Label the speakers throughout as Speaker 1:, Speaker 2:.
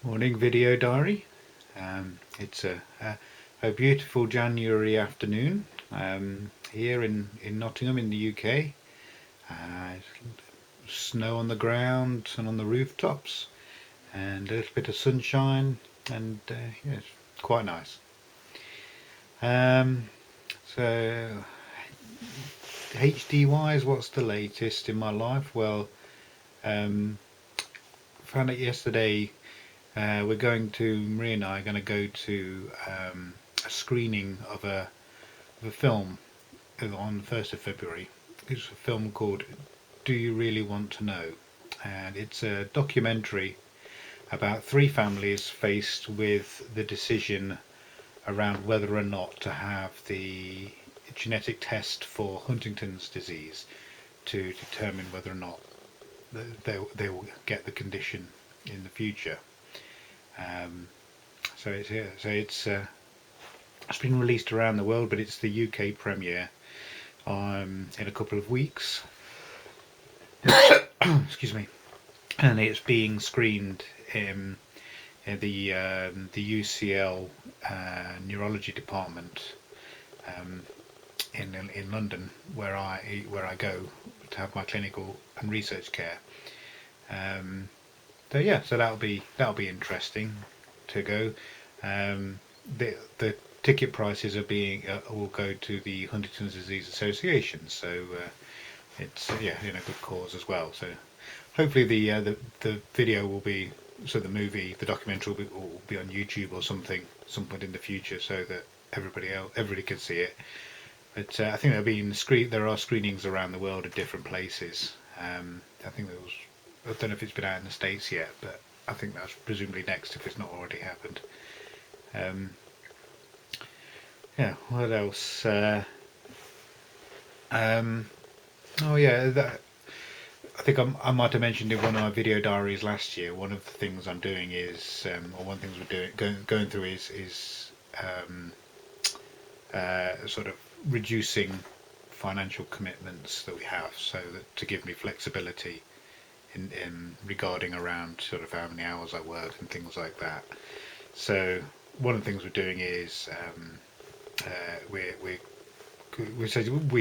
Speaker 1: Morning video diary. It's a beautiful January afternoon here in Nottingham in the UK. Snow on the ground and on the rooftops, and a little bit of sunshine, and yeah, it's quite nice. So HD wise, what's the latest in my life? Well, found out yesterday. Marie and I are going to go to a screening of a film on the 1st of February. It's a film called Do You Really Want to Know? And it's a documentary about three families faced with the decision around whether or not to have the genetic test for Huntington's disease to determine whether or not they will get the condition in the future. It's been released around the world, but it's the UK premiere in a couple of weeks. Excuse me. And it's being screened in the UCL neurology department in London, where I go to have my clinical and research care. So that'll be interesting to go. The ticket prices will go to the Huntington's Disease Association, so it's in a good cause as well. So hopefully the video will be, so the documentary will be on YouTube or something some point in the future, so that everybody can see it. But I think there are screenings around the world at different places. I think I don't know if it's been out in the States yet, but I think that's presumably next if it's not already happened. What else? I think I might have mentioned in one of my video diaries last year. One of the things I'm doing is, or one of the things we're going through is sort of reducing financial commitments that we have, so that to give me flexibility in regarding around sort of how many hours I work and things like that. So one of the things we're doing is we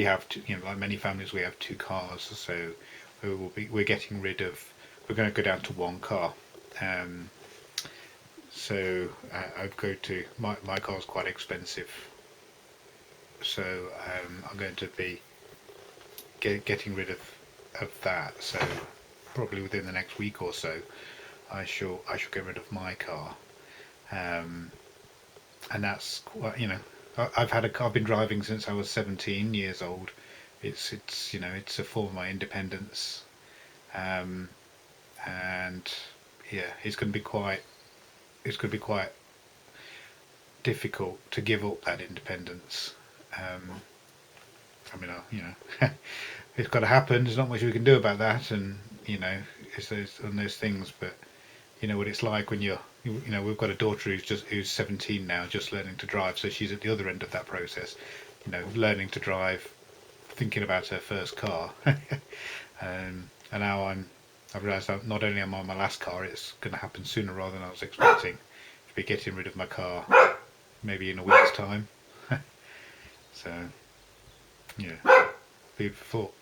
Speaker 1: have like many families, we have two cars, so we're getting rid of, we're going to go down to one car. I go to my car's quite expensive, so I'm going to be getting rid of that. So probably within the next week or so, I shall get rid of my car, and that's quite, I've been driving since I was 17 years old. It's a form of my independence, and it's going to be quite difficult to give up that independence. It's got to happen. There's not much we can do about that, and it's those things. But you know what it's like when we've got a daughter who's 17 now, just learning to drive. So she's at the other end of that process, learning to drive, thinking about her first car. And now I've realised that not only am I on my last car, it's going to happen sooner rather than I was expecting. To be getting rid of my car maybe in a week's time. So yeah, food for thought.